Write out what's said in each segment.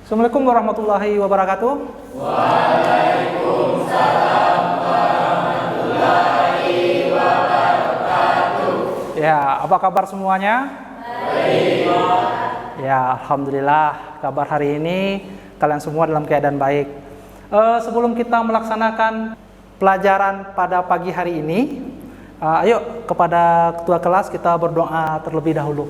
Assalamualaikum warahmatullahi wabarakatuh. Waalaikumsalam warahmatullahi wabarakatuh. Ya, apa kabar semuanya? Baik. Ya, alhamdulillah kabar hari ini kalian semua dalam keadaan baik. Sebelum kita melaksanakan pelajaran pada pagi hari ini, ayo kepada ketua kelas kita berdoa terlebih dahulu.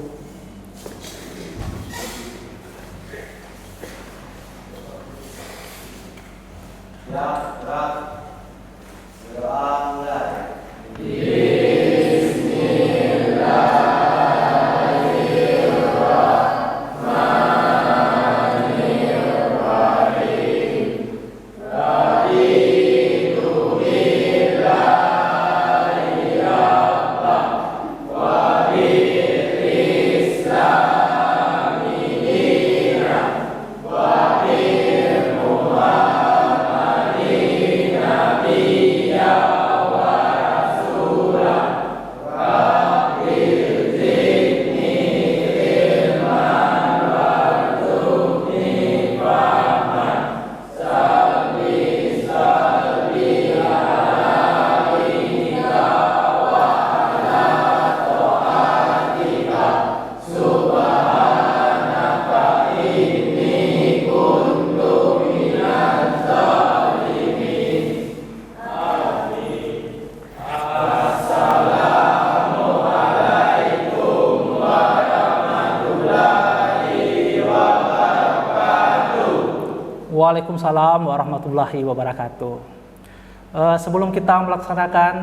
Waalaikumsalam warahmatullahi wabarakatuh. Sebelum kita melaksanakan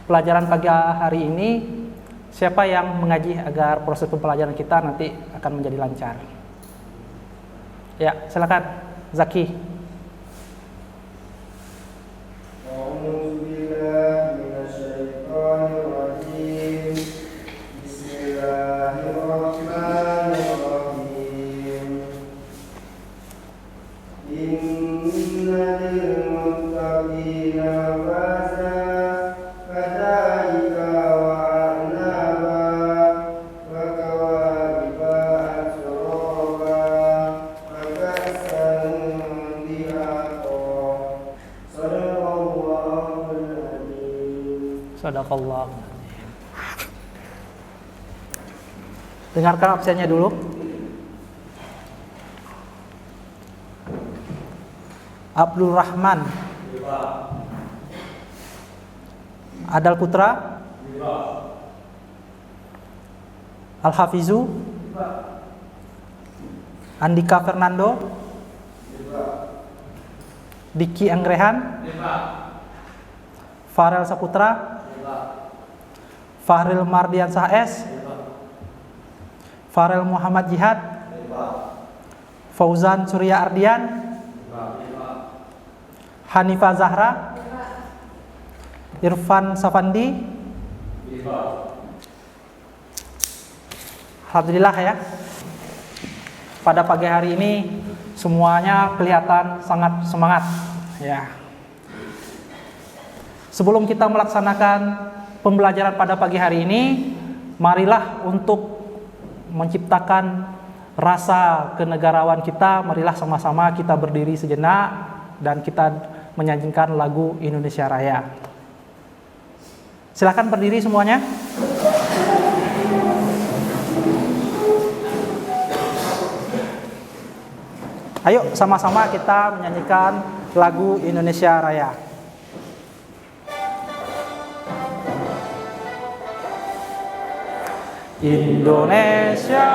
pelajaran pagi hari ini, siapa yang mengaji agar proses pembelajaran kita nanti akan menjadi lancar? Ya, silakan, Zaki. Sadaqallah. Dengarkan absennya dulu. Abdul Rahman. Adal Putra. Al-Hafizu. Andika Fernando. Diki Angrehan. Farel Saputra. Fahril Mardian S. Farel Muhammad Jihad. Fauzan Surya Ardian. Hanifah Zahra. Irfan Safandi. Alhamdulillah ya. Pada pagi hari ini semuanya kelihatan sangat semangat ya. Sebelum kita melaksanakan pembelajaran pada pagi hari ini, marilah untuk menciptakan rasa kenegarawan kita, marilah sama-sama kita berdiri sejenak dan kita menyanyikan lagu Indonesia Raya. Silakan berdiri semuanya. Ayo sama-sama kita menyanyikan lagu Indonesia Raya. Indonesia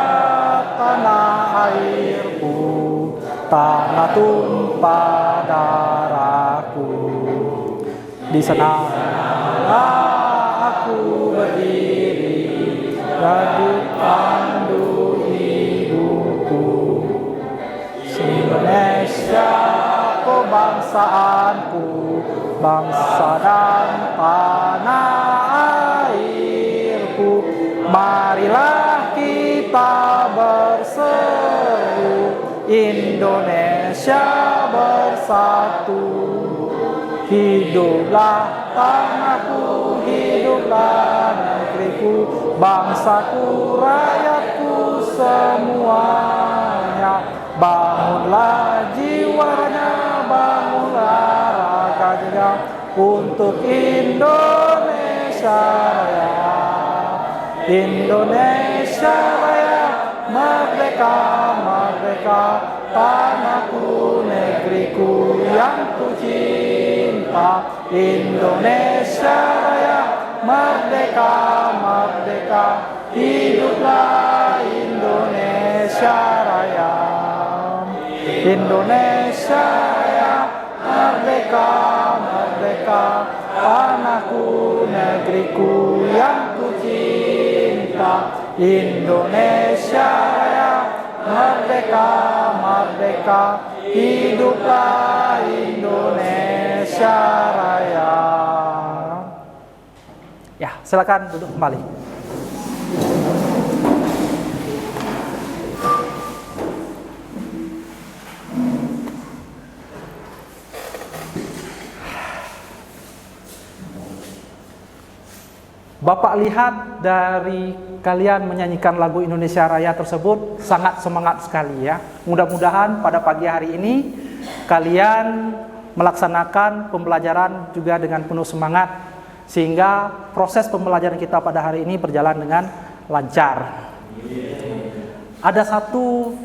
tanah airku, tanah tumpah darahku. Di sanalah aku berdiri, jadi pandu hidupku. Indonesia, kau bangsaanku, bangsa dan tanah airku. Marilah kita berseru, Indonesia bersatu. Hiduplah tanahku, hiduplah negeriku, bangsaku, rakyatku semuanya. bangunlah jiwanya, bangunlah raganya untuk Indonesia Raya. Indonesia Raya, merdeka, merdeka, tanahku, negeriku yang ku cinta. Indonesia Raya, merdeka, merdeka, hiduplah Indonesia Raya. Indonesia Raya, merdeka, merdeka, tanahku, negeriku yang ku cinta. Indonesia Raya, merdeka, merdeka, hiduplah Indonesia Raya. Ya, silakan duduk kembali. Bapak lihat dari kalian menyanyikan lagu Indonesia Raya tersebut sangat semangat sekali ya. Mudah-mudahan pada pagi hari ini kalian melaksanakan pembelajaran juga dengan penuh semangat sehingga proses pembelajaran kita pada hari ini berjalan dengan lancar. Ada satu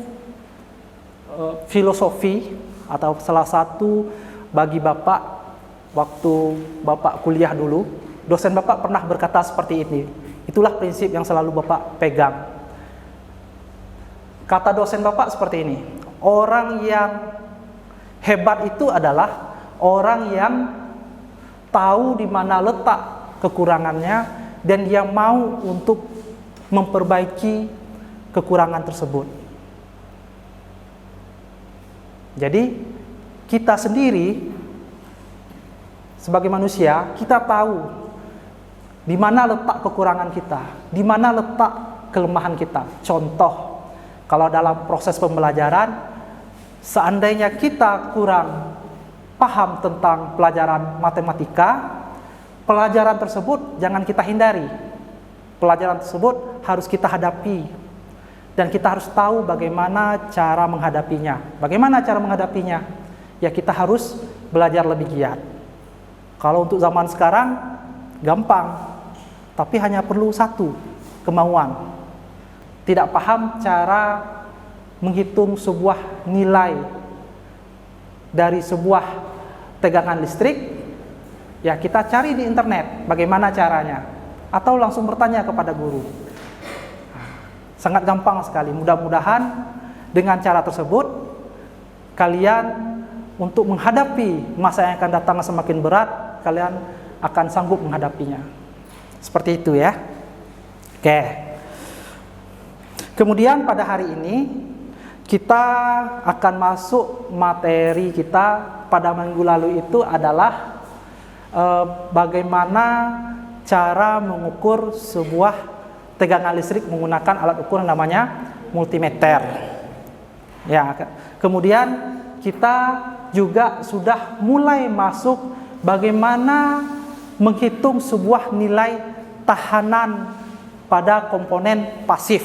filosofi atau salah satu bagi Bapak waktu Bapak kuliah dulu, dosen Bapak pernah berkata seperti ini. Itulah prinsip yang selalu Bapak pegang. Kata dosen Bapak seperti ini. Orang yang hebat itu adalah orang yang tahu di mana letak kekurangannya dan dia mau untuk memperbaiki kekurangan tersebut. Jadi kita sendiri sebagai manusia, kita tahu di mana letak kekurangan kita, di mana letak kelemahan kita. Contoh, kalau dalam proses pembelajaran, seandainya kita kurang paham tentang pelajaran matematika, pelajaran tersebut jangan kita hindari. Pelajaran tersebut harus kita hadapi. Dan kita harus tahu bagaimana cara menghadapinya. Bagaimana cara menghadapinya? Ya kita harus belajar lebih giat. Kalau untuk zaman sekarang, gampang. Tapi hanya perlu satu, kemauan. Tidak paham cara menghitung sebuah nilai dari sebuah tegangan listrik, ya kita cari di internet bagaimana caranya. Atau langsung bertanya kepada guru. Sangat gampang sekali. Mudah-mudahan dengan cara tersebut, kalian untuk menghadapi masa yang akan datang semakin berat, kalian akan sanggup menghadapinya. Seperti itu ya. Oke. Kemudian pada hari ini kita akan masuk materi kita pada minggu lalu itu adalah bagaimana cara mengukur sebuah tegangan listrik menggunakan alat ukur yang namanya multimeter. Ya, kemudian kita juga sudah mulai masuk bagaimana menghitung sebuah nilai tahanan pada komponen pasif.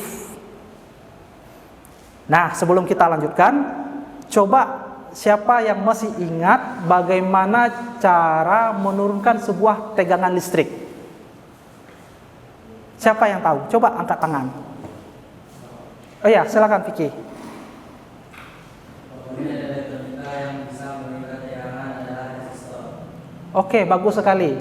Nah, sebelum kita lanjutkan, coba siapa yang masih ingat bagaimana cara menurunkan sebuah tegangan listrik? Siapa yang tahu? Coba angkat tangan. Oh ya, silakan Vicky. Oke, bagus sekali.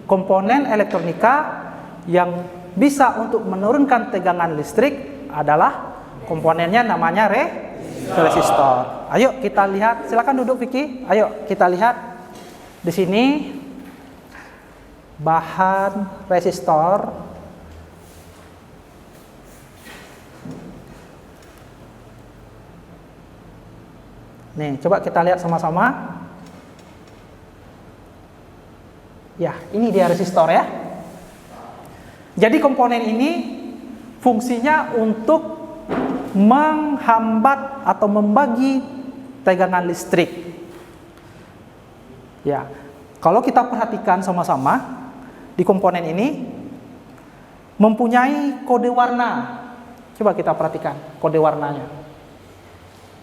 Komponen elektronika yang bisa untuk menurunkan tegangan listrik adalah komponennya namanya resistor. Ayo kita lihat, silakan duduk Vicky. Ayo kita lihat di sini bahan resistor. Nih, coba kita lihat sama-sama. Ya, ini dia resistor ya. Jadi komponen ini fungsinya untuk menghambat atau membagi tegangan listrik. Ya, kalau kita perhatikan sama-sama di komponen ini mempunyai kode warna. Coba kita perhatikan kode warnanya.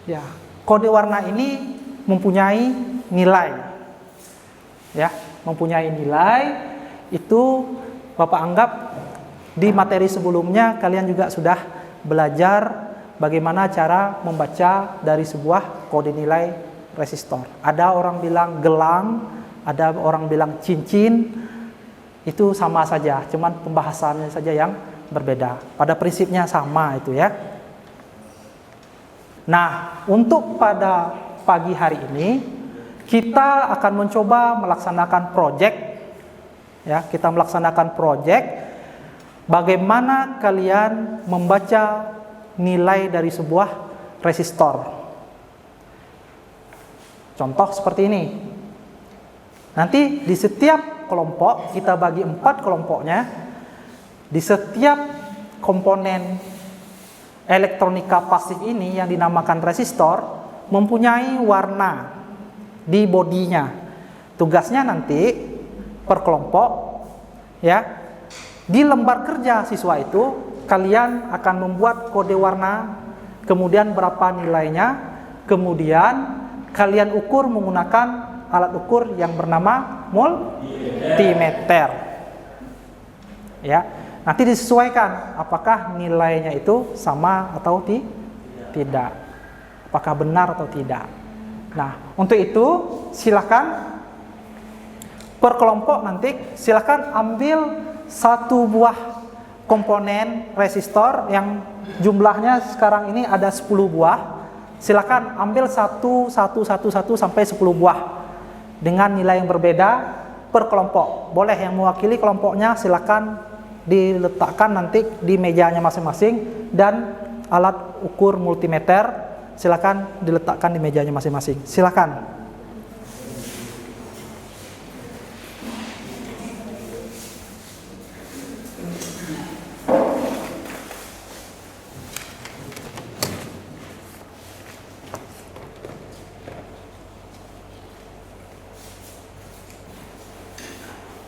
Ya, kode warna ini mempunyai nilai. Ya, mempunyai nilai itu Bapak anggap di materi sebelumnya kalian juga sudah belajar bagaimana cara membaca dari sebuah kode nilai resistor. Ada orang bilang gelang, ada orang bilang cincin, itu sama saja, cuman pembahasannya saja yang berbeda. Pada prinsipnya sama itu ya. Nah, untuk pada pagi hari ini kita akan mencoba melaksanakan proyek. Ya, kita melaksanakan proyek bagaimana kalian membaca nilai dari sebuah resistor. Contoh seperti ini. Nanti di setiap kelompok kita bagi 4 kelompoknya. Di setiap komponen elektronika pasif ini yang dinamakan resistor mempunyai warna di bodinya. Tugasnya nanti per kelompok ya, di lembar kerja siswa itu kalian akan membuat kode warna, kemudian berapa nilainya, kemudian kalian ukur menggunakan alat ukur yang bernama multimeter. Ya, nanti disesuaikan apakah nilainya itu sama atau tidak, apakah benar atau tidak. Nah, untuk itu silakan per kelompok nanti silakan ambil satu buah komponen resistor yang jumlahnya sekarang ini ada 10 buah. Silakan ambil satu sampai 10 buah dengan nilai yang berbeda per kelompok. Boleh yang mewakili kelompoknya silakan diletakkan nanti di mejanya masing-masing, dan alat ukur multimeter silakan diletakkan di mejanya masing-masing. Silakan.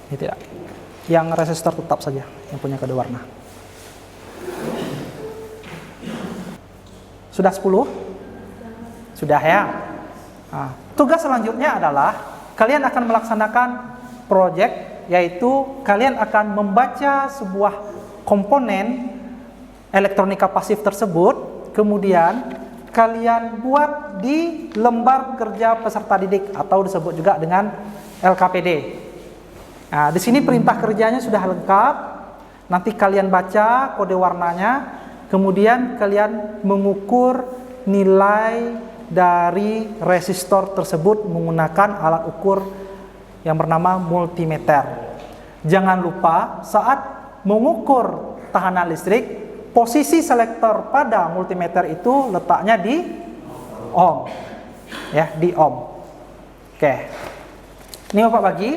Ini tidak. Yang resistor tetap saja yang punya kode warna. Sudah 10? Sudah ya. Nah, tugas selanjutnya adalah kalian akan melaksanakan proyek, yaitu kalian akan membaca sebuah komponen elektronika pasif tersebut, kemudian kalian buat di lembar kerja peserta didik atau disebut juga dengan LKPD. Nah, di sini perintah kerjanya sudah lengkap. Nanti kalian baca kode warnanya, kemudian kalian mengukur nilai dari resistor tersebut menggunakan alat ukur yang bernama multimeter. Jangan lupa saat mengukur tahanan listrik, posisi selektor pada multimeter itu letaknya di ohm. Ya, di ohm. Oke. Ini Bapak bagi.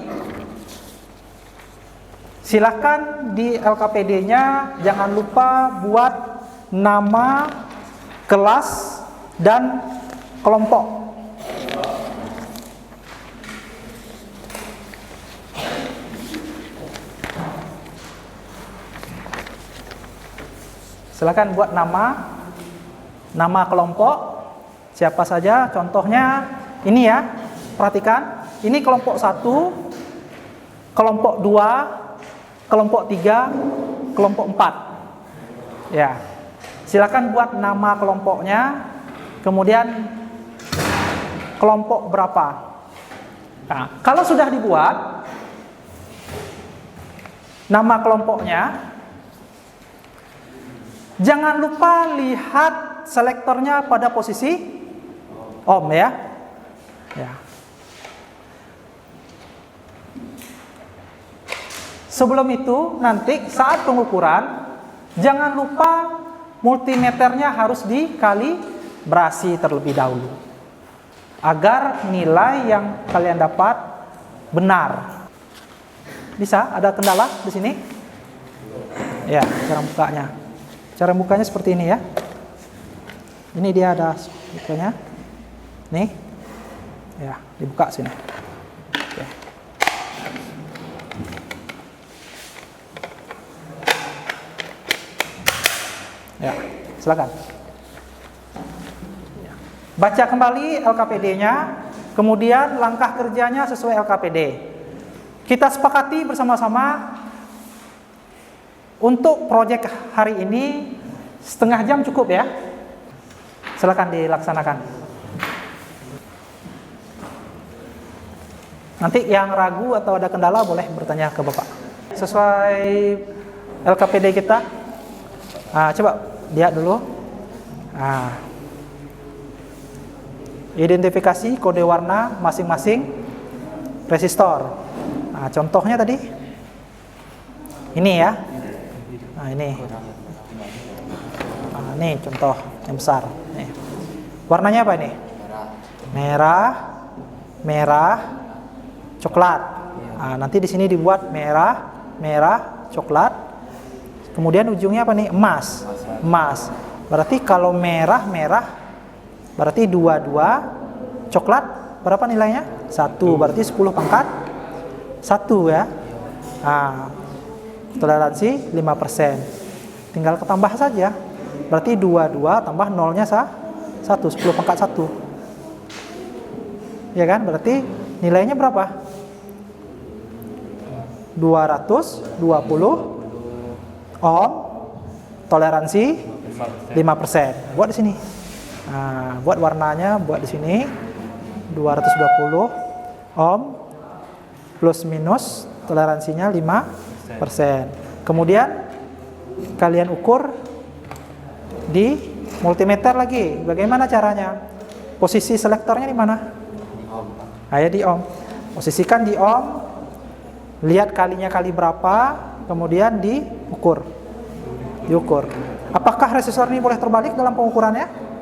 Silakan di LKPD-nya jangan lupa buat nama kelas dan kelompok. Silakan buat nama kelompok siapa saja. Contohnya ini ya, perhatikan. Ini kelompok 1, kelompok 2, kelompok 3, kelompok 4. Ya. Silakan buat nama kelompoknya, kemudian kelompok berapa. Nah, kalau sudah dibuat nama kelompoknya, jangan lupa lihat selektornya pada posisi ohm ya. Ya. Sebelum itu nanti saat pengukuran jangan lupa multimeternya harus dikalibrasi terlebih dahulu agar nilai yang kalian dapat benar. Bisa? Ada kendala di sini? Ya, cara bukanya. Cara bukanya seperti ini ya. Ini dia ada bukanya. Nih. Ya, dibuka sini. Oke. Ya, silakan. Baca kembali LKPD-nya, kemudian langkah kerjanya sesuai LKPD. Kita sepakati bersama-sama untuk proyek hari ini setengah jam cukup ya. Silakan dilaksanakan. Nanti yang ragu atau ada kendala boleh bertanya ke Bapak. Sesuai LKPD kita. Coba lihat dulu. Identifikasi kode warna masing-masing resistor. Contohnya tadi ini ya. Ini contoh yang besar. Nih. Warnanya apa ini? Merah, coklat. Nanti di sini dibuat merah, coklat. Kemudian ujungnya apa nih? Emas. Berarti kalau merah, berarti 22. Coklat berapa nilainya? 1. Berarti 10 pangkat 1 ya. Toleransi 5%. Tinggal ketambah saja. Berarti 22 tambah nolnya 1, 10 pangkat 1. Ya kan? Berarti nilainya berapa? 220 ohm, toleransi 5%. Buat di sini. Buat warnanya, buat di sini 220 ohm plus minus toleransinya 5%. Kemudian kalian ukur di multimeter lagi. Bagaimana caranya? Posisi selektornya di mana? Di ohm. Posisikan di ohm. Lihat kalinya kali berapa, kemudian diukur. Apakah resistor ini boleh terbalik dalam pengukurannya?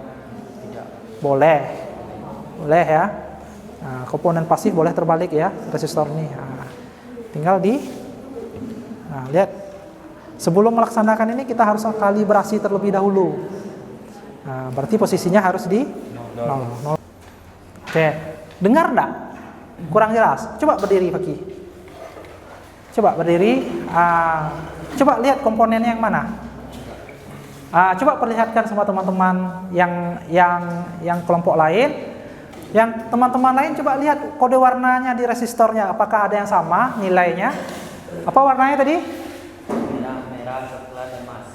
Boleh ya. Komponen pasif boleh terbalik ya resistor ini. Tinggal lihat. Sebelum melaksanakan ini kita harus kalibrasi terlebih dahulu. Berarti posisinya harus di 0. Oke, dengar enggak? Kurang jelas. Coba berdiri, Faki. Coba berdiri. Coba lihat komponennya yang mana. Coba perlihatkan sama teman-teman yang kelompok lain. Yang teman-teman lain coba lihat kode warnanya di resistornya. Apakah ada yang sama nilainya? Apa warnanya tadi? Merah, coklat, emas.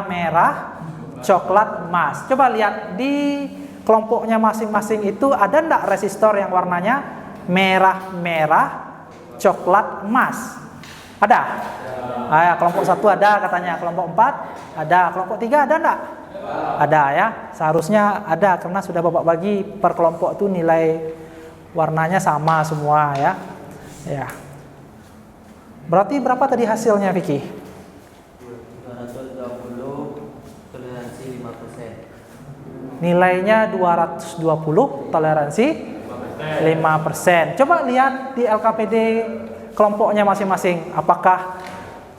Merah, coklat, emas. Coba lihat di kelompoknya masing-masing itu ada enggak resistor yang warnanya merah, coklat, emas? Ada? Kelompok 1 ada katanya, kelompok 4 ada, kelompok 3 ada enggak? Ada ya, seharusnya ada karena sudah Bapak bagi per kelompok itu nilai warnanya sama semua ya. Berarti berapa tadi hasilnya, Vicky? 220 toleransi 5%. Nilainya 220, toleransi 5%. Coba lihat di LKPD kelompoknya masing-masing, apakah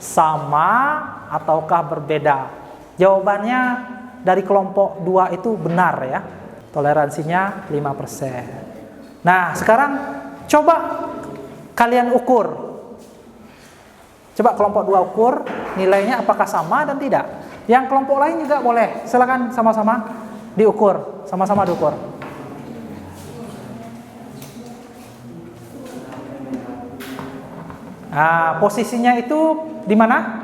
sama ataukah berbeda? Jawabannya dari kelompok 2 itu benar ya, toleransinya 5%. Nah, sekarang coba kalian ukur. Coba kelompok 2 ukur nilainya apakah sama dan tidak. Yang kelompok lain juga boleh. Silakan sama-sama diukur, sama-sama diukur. Posisinya itu di mana?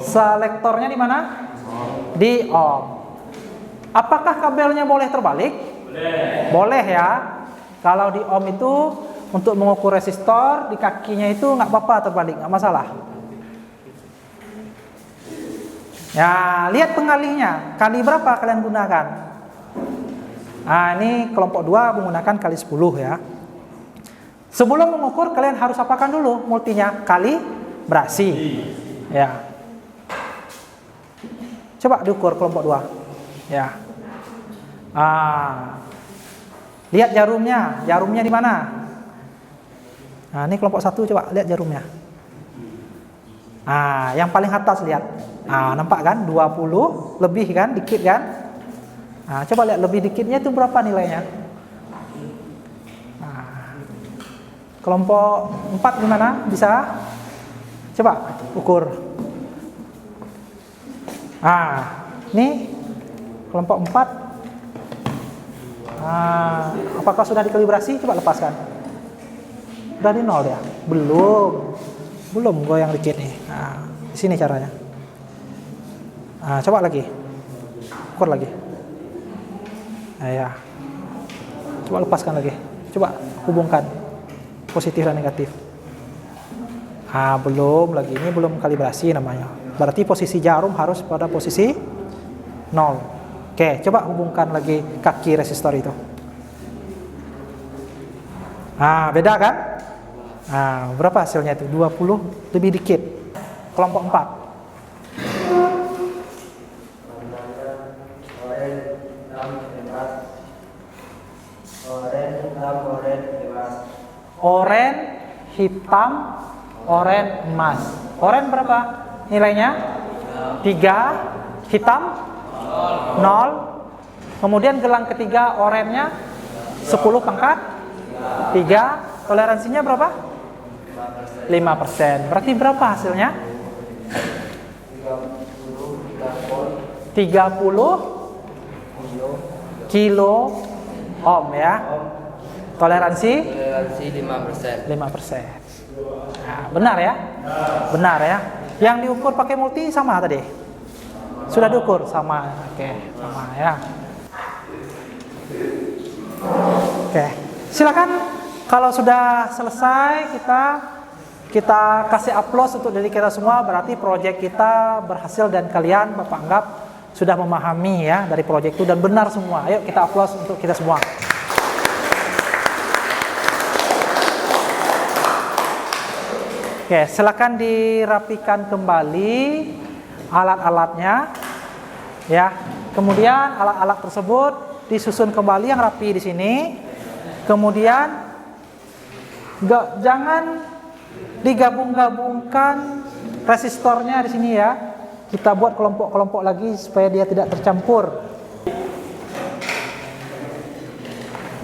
Selektornya di mana? Di ohm. Apakah kabelnya boleh terbalik? Boleh ya. Kalau di ohm itu untuk mengukur resistor di kakinya itu nggak apa-apa terbalik, nggak masalah. Ya, lihat pengalihnya. Kali berapa kalian gunakan? Ini kelompok 2 menggunakan kali 10 ya. Sebelum mengukur kalian harus apakan dulu multinya? Kalibrasi. Ya. Coba diukur kelompok 2. Ya. Lihat jarumnya. Jarumnya di mana? Ini kelompok 1 coba lihat jarumnya. Yang paling atas lihat. Nampak kan? 20 lebih kan? Dikit kan? Coba lihat lebih dikitnya itu berapa nilainya? Kelompok 4 gimana? Bisa? Coba ukur. Ini kelompok 4 Apakah sudah dikalibrasi? Coba lepaskan. Udah di 0 ya? Belum goyang dikit nih. Di sini caranya. Coba lagi. Ukur lagi. Ya. Coba lepaskan lagi. Coba hubungkan positif dan negatif. Belum lagi. Ini belum kalibrasi namanya. Berarti posisi jarum harus pada posisi 0. Oke, coba hubungkan lagi kaki resistor itu. Beda kan? Berapa hasilnya itu? 20 lebih dikit. Kelompok 4. Oranye, hitam, oranye, emas. Oranye berapa nilainya? 3, hitam 0. Kemudian gelang ketiga oranye-nya 10 pangkat 3. Toleransinya berapa? 5%. Berarti berapa hasilnya? 30 kilo ohm ya. Toleransi 5%. Benar ya? Benar ya. Yang diukur pakai multi sama tadi? Sudah diukur sama. Oke, sama ya. Oke. Silakan kalau sudah selesai kita kasih aplaus untuk diri kita semua, berarti proyek kita berhasil dan kalian Bapak anggap sudah memahami ya dari proyek itu dan benar semua. Ayo kita aplaus untuk kita semua. Oke, silakan dirapikan kembali alat-alatnya, ya. Kemudian alat-alat tersebut disusun kembali yang rapi di sini. Kemudian jangan digabung-gabungkan resistornya di sini ya. Kita buat kelompok-kelompok lagi supaya dia tidak tercampur.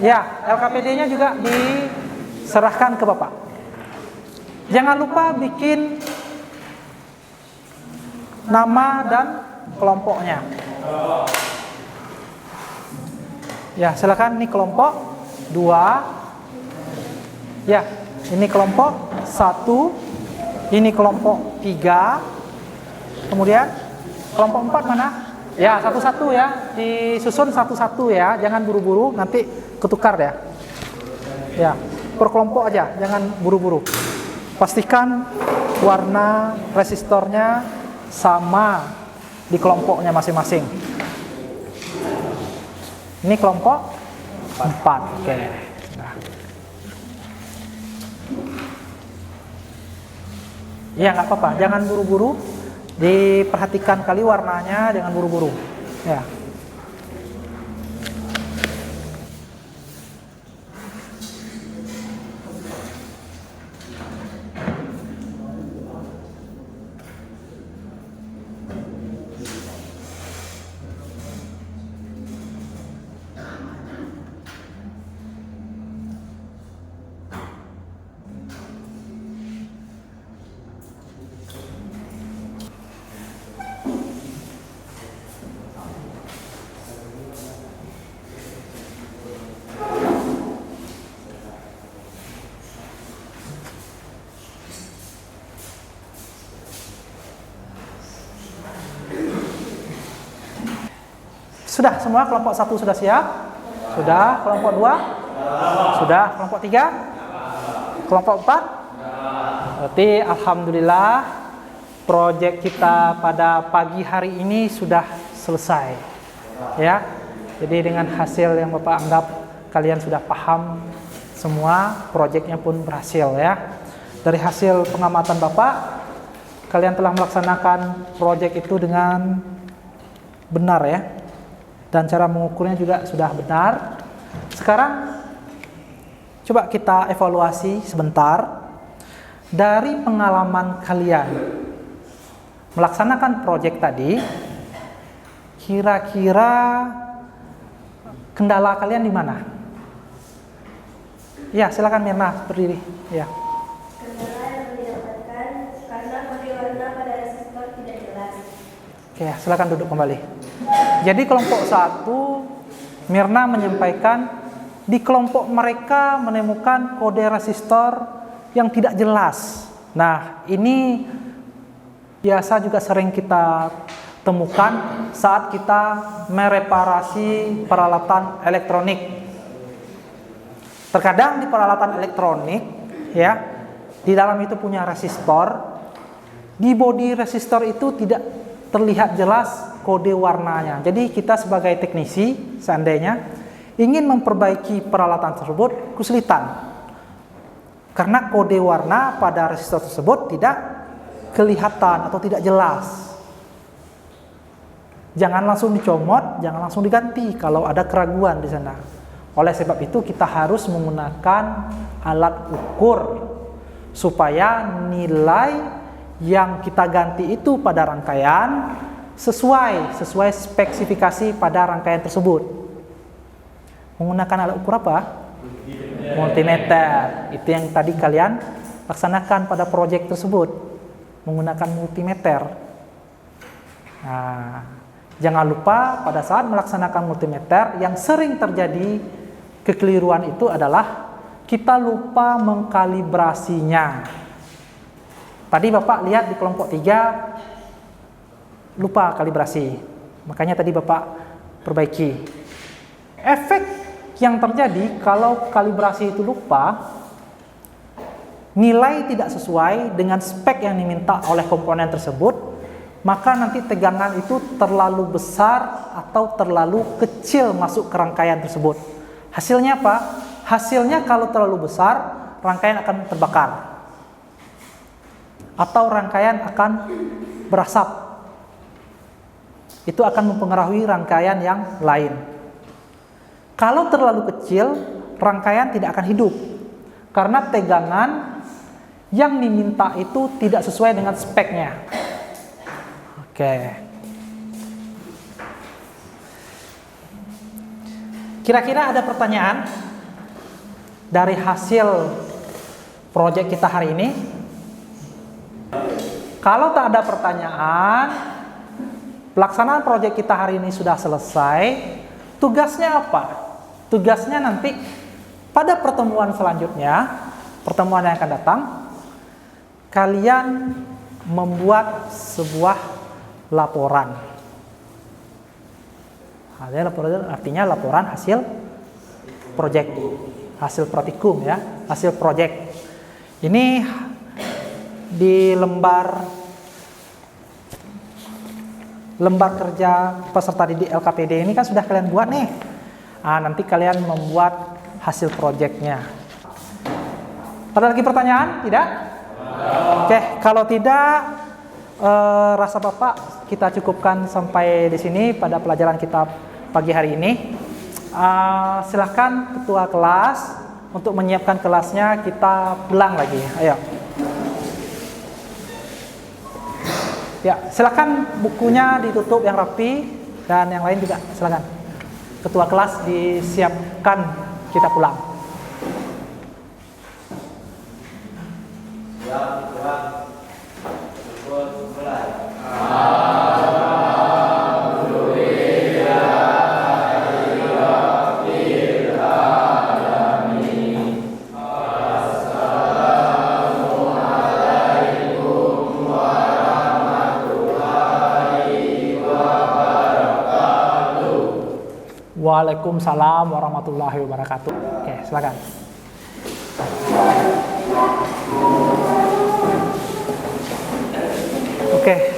Ya, LKPD-nya juga diserahkan ke Bapak. Jangan lupa bikin nama dan kelompoknya. Ya, silakan ini kelompok 2. Ya, ini kelompok 1. Ini kelompok 3. Kemudian kelompok 4 mana? Ya, satu-satu ya. Disusun satu-satu ya. Jangan buru-buru, nanti ketukar ya. Ya, per kelompok aja, jangan buru-buru. Pastikan warna resistornya sama di kelompoknya masing-masing. Ini kelompok 4. Oke. Nah. Ya nggak apa-apa, jangan buru-buru. Diperhatikan kali warnanya, jangan buru-buru. Ya. Sudah semua kelompok 1 sudah siap? Sudah. Kelompok 2? Sudah. Kelompok 3? Kelompok 4? Berarti alhamdulillah proyek kita pada pagi hari ini sudah selesai. Ya. Jadi dengan hasil yang Bapak anggap kalian sudah paham semua, proyeknya pun berhasil ya. Dari hasil pengamatan Bapak, kalian telah melaksanakan proyek itu dengan benar ya. Dan cara mengukurnya juga sudah benar. Sekarang coba kita evaluasi sebentar dari pengalaman kalian melaksanakan proyek tadi. Kira-kira kendala kalian di mana? Ya, silakan Mirna berdiri. Ya. Kendala yang didapatkan karena kode warna pada resistor tidak jelas. Oke, silakan duduk kembali. Jadi kelompok 1 Mirna menyampaikan di kelompok mereka menemukan kode resistor yang tidak jelas. Nah, ini biasa juga sering kita temukan saat kita mereparasi peralatan elektronik. Terkadang di peralatan elektronik, ya, di dalam itu punya resistor. Di bodi resistor itu tidak terlihat jelas kode warnanya. Jadi kita sebagai teknisi seandainya ingin memperbaiki peralatan tersebut kesulitan. Karena kode warna pada resistor tersebut tidak kelihatan atau tidak jelas. Jangan langsung dicomot, jangan langsung diganti kalau ada keraguan di sana. Oleh sebab itu kita harus menggunakan alat ukur supaya nilai yang kita ganti itu pada rangkaian sesuai spesifikasi pada rangkaian tersebut. Menggunakan alat ukur apa? Multimeter. Itu yang tadi kalian laksanakan pada proyek tersebut, menggunakan multimeter. Nah, jangan lupa pada saat melaksanakan multimeter yang sering terjadi kekeliruan itu adalah kita lupa mengkalibrasinya. Tadi Bapak lihat di kelompok 3 lupa kalibrasi. Makanya tadi Bapak perbaiki. Efek yang terjadi kalau kalibrasi itu lupa, nilai tidak sesuai dengan spek yang diminta oleh komponen tersebut, maka nanti tegangan itu terlalu besar atau terlalu kecil masuk ke rangkaian tersebut. Hasilnya apa? Hasilnya kalau terlalu besar, rangkaian akan terbakar. Atau rangkaian akan berasap. Itu akan mempengaruhi rangkaian yang lain. Kalau terlalu kecil, rangkaian tidak akan hidup. Karena tegangan yang diminta itu tidak sesuai dengan speknya. Oke. Kira-kira ada pertanyaan dari hasil proyek kita hari ini? Kalau tak ada pertanyaan, pelaksanaan proyek kita hari ini sudah selesai. Tugasnya apa? Tugasnya nanti pada pertemuan selanjutnya, pertemuan yang akan datang, kalian membuat sebuah laporan. Artinya laporan hasil proyek, hasil praktikum ya, hasil proyek. Ini di lembar kerja peserta didik LKPD ini kan sudah kalian buat nih. Nanti kalian membuat hasil proyeknya. Ada lagi pertanyaan? Tidak? Oke, kalau tidak, rasa Bapak kita cukupkan sampai di sini pada pelajaran kita pagi hari ini. Silahkan ketua kelas untuk menyiapkan kelasnya, kita pulang lagi. Ayo. Ya, silakan bukunya ditutup yang rapi dan yang lain juga silakan. Ketua kelas disiapkan, kita pulang. Waalaikumsalam warahmatullahi wabarakatuh. Oke, silakan. Oke.